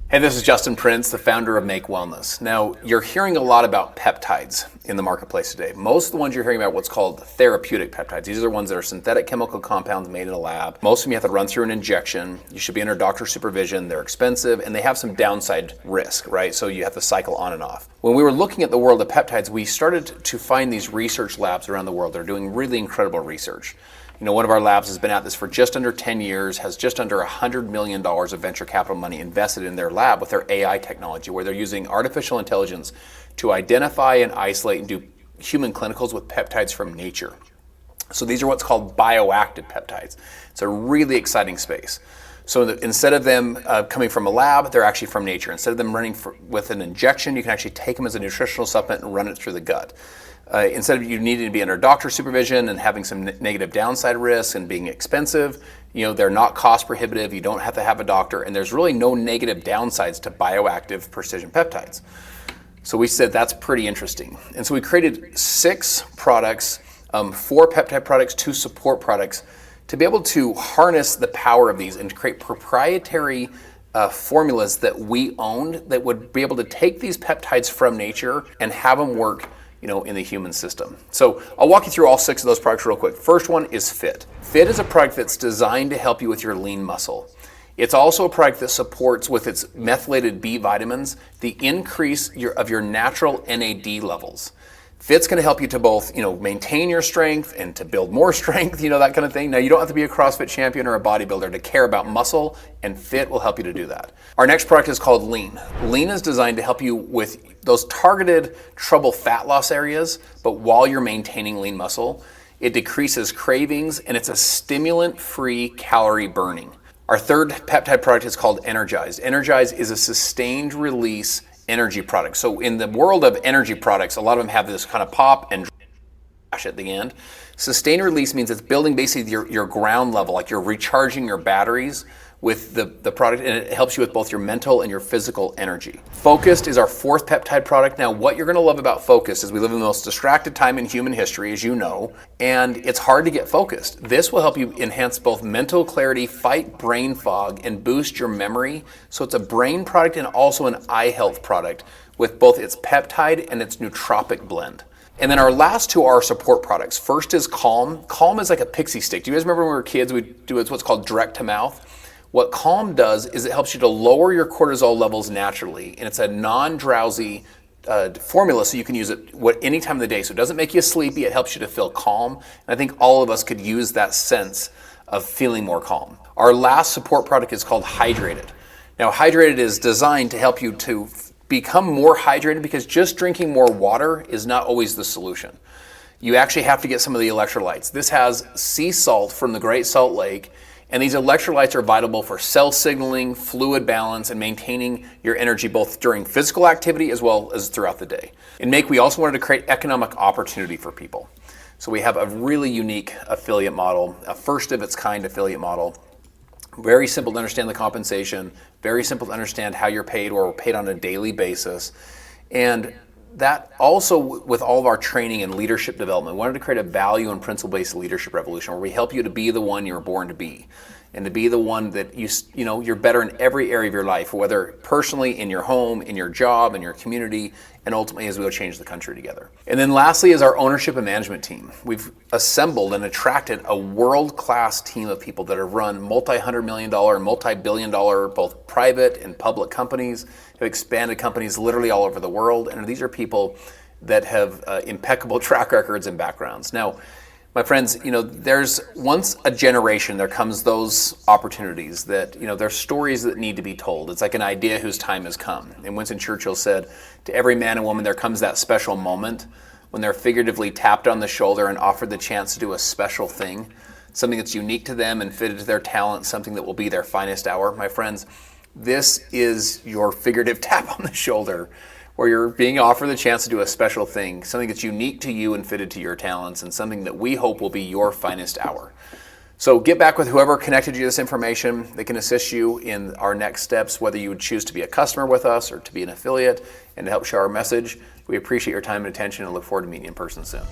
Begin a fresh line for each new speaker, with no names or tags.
Hey, this is Justin Prince, the founder of Make Wellness. Now, you're hearing a lot about peptides in the marketplace today. Most of the ones you're hearing about are what's called therapeutic peptides. These are ones that are synthetic chemical compounds made in a lab. Most of them you have to run through an injection. You should be under doctor supervision. They're expensive and they have some downside risk, right? So you have to cycle on and off. When we were looking at the world of peptides, we started to find these research labs around the world that are doing really incredible research. You know, one of our labs has been at this for just under 10 years, has just under $100 million of venture capital money invested in their lab with their AI technology, where they're using artificial intelligence to identify and isolate and do human clinicals with peptides from nature. So these are what's called bioactive peptides. It's a really exciting space. So instead of them coming from a lab, they're actually from nature. Instead of them running with an injection, you can actually take them as a nutritional supplement and run it through the gut. Instead of you needing to be under doctor supervision and having some negative downside risks and being expensive, you know, they're not cost prohibitive. You don't have to have a doctor, and there's really no negative downsides to bioactive precision peptides. So we said that's pretty interesting. And so we created 6 products, 4 peptide products, 2 support products, to be able to harness the power of these and to create proprietary formulas that we owned that would be able to take these peptides from nature and have them work, you know, in the human system. So I'll walk you through all 6 of those products real quick. First one is Fit. Fit is a product that's designed to help you with your lean muscle. It's also a product that supports, with its methylated B vitamins, the increase of your natural NAD levels. Fit's going to help you to both, you know, maintain your strength and to build more strength, you know, that kind of thing. Now, you don't have to be a CrossFit champion or a bodybuilder to care about muscle, and Fit will help you to do that. Our next product is called Lean. Lean is designed to help you with those targeted trouble fat loss areas, but while you're maintaining lean muscle. It decreases cravings, and it's a stimulant-free calorie burning. Our third peptide product is called Energize. Energize is a sustained release energy product. So in the world of energy products, a lot of them have this kind of pop and crash at the end. Sustained release means it's building basically your ground level, like you're recharging your batteries with the product, and it helps you with both your mental and your physical energy. Focused is our 4th peptide product. Now, what you're gonna love about Focused is we live in the most distracted time in human history, as you know, and it's hard to get focused. This will help you enhance both mental clarity, fight brain fog, and boost your memory. So it's a brain product and also an eye health product with both its peptide and its nootropic blend. And then our last 2 are support products. First is Calm. Calm is like a pixie stick. Do you guys remember when we were kids, we'd do what's called direct to mouth? What Calm does is it helps you to lower your cortisol levels naturally, and it's a non-drowsy formula, so you can use it any time of the day. So it doesn't make you sleepy, it helps you to feel calm, and I think all of us could use that sense of feeling more calm. Our last support product is called Hydrated. Now, Hydrated is designed to help you to become more hydrated, because just drinking more water is not always the solution. You actually have to get some of the electrolytes. This has sea salt from the Great Salt Lake, and these electrolytes are vital for cell signaling, fluid balance, and maintaining your energy both during physical activity as well as throughout the day. In Make, we also wanted to create economic opportunity for people. So we have a really unique affiliate model, a first of its kind affiliate model. Very simple to understand the compensation, very simple to understand how you're paid, or paid on a daily basis. And that also, with all of our training and leadership development, we wanted to create a value and principle-based leadership revolution where we help you to be the one you were born to be, and to be the one that you know you're better in every area of your life, whether personally, in your home, in your job, in your community, and ultimately as we go change the country together. And then lastly is our ownership and management team. We've assembled and attracted a world-class team of people that have run multi-$100 million, multi-billion dollar, both private and public companies, have expanded companies literally all over the world. And these are people that have impeccable track records and backgrounds. Now, my friends, you know, there's once a generation, there comes those opportunities that, you know, there's stories that need to be told. It's like an idea whose time has come. And Winston Churchill said, to every man and woman, there comes that special moment when they're figuratively tapped on the shoulder and offered the chance to do a special thing, something that's unique to them and fitted to their talent, something that will be their finest hour. My friends, this is your figurative tap on the shoulder, where you're being offered the chance to do a special thing, something that's unique to you and fitted to your talents, and something that we hope will be your finest hour. So get back with whoever connected you to this information. They can assist you in our next steps, whether you would choose to be a customer with us or to be an affiliate and to help share our message. We appreciate your time and attention and look forward to meeting you in person soon.